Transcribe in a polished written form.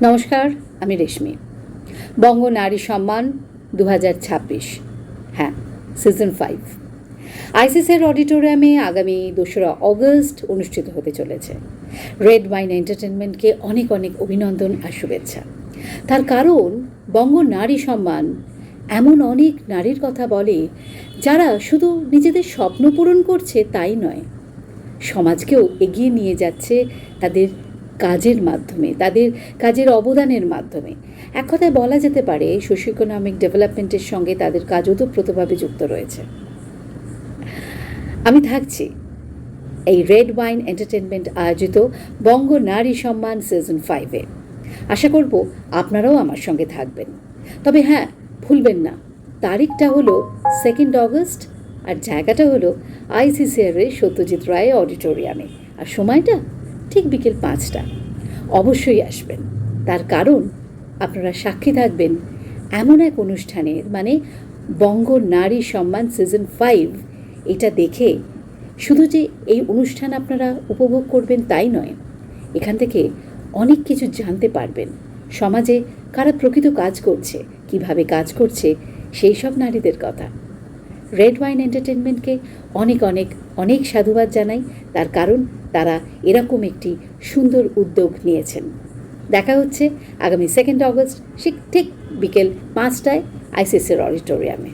নমস্কার, আমি রেশমি। বঙ্গ নারী সম্মান 2026, হ্যাঁ, সিজন 5 আইসিসির অডিটোরিয়ামে আগামী 2রা অগস্ট অনুষ্ঠিত হতে চলেছে। রেড ওয়াইন এন্টারটেনমেন্টকে অনেক অনেক অভিনন্দন আর শুভেচ্ছা। তার কারণ বঙ্গ নারী সম্মান এমন অনেক নারীর কথা বলে যারা শুধু নিজেদের স্বপ্ন পূরণ করছে তাই নয়, সমাজকেও এগিয়ে নিয়ে যাচ্ছে তাদের কাজের মাধ্যমে, তাদের কাজের অবদানের মাধ্যমে। এক কথায় বলা যেতে পারে সোশিও ইকোনমিক ডেভেলপমেন্টের সঙ্গে তাদের কাজ ওতপ্রোতভাবে যুক্ত রয়েছে। আমি থাকছি এই রেড ওয়াইন এন্টারটেনমেন্ট আয়োজিত বঙ্গ নারী সম্মান সিজন 5-এ। আশা করব আপনারাও আমার সঙ্গে থাকবেন। তবে হ্যাঁ, ভুলবেন না, তারিখটা হলো 2 অগস্ট আর জায়গাটা হলো আইসিসিআর সত্যজিৎ রায় অডিটোরিয়ামে, আর সময়টা ঠিক বিকেল 5টা। অবশ্যই আসবেন, তার কারণ আপনারা সাক্ষী থাকবেন এমন এক অনুষ্ঠানের, মানে বঙ্গ নারী সম্মান সিজন 5। এটা দেখে শুধু যে এই অনুষ্ঠান আপনারা উপভোগ করবেন তাই নয়, এখান থেকে অনেক কিছু জানতে পারবেন। সমাজে কারা প্রকৃত কাজ করছে, কিভাবে কাজ করছে, সেই সব নারীদের কথা। রেড ওয়াইন এন্টারটেনমেন্টকে অনেক অনেক অনেক সাধুবাদ জানাই, তার কারণ তারা এরকম একটি সুন্দর উদ্যোগ নিয়েছেন। দেখা হচ্ছে আগামী 2 অগস্ট ঠিক বিকেল 5টায় আইসিসির অডিটোরিয়ামে।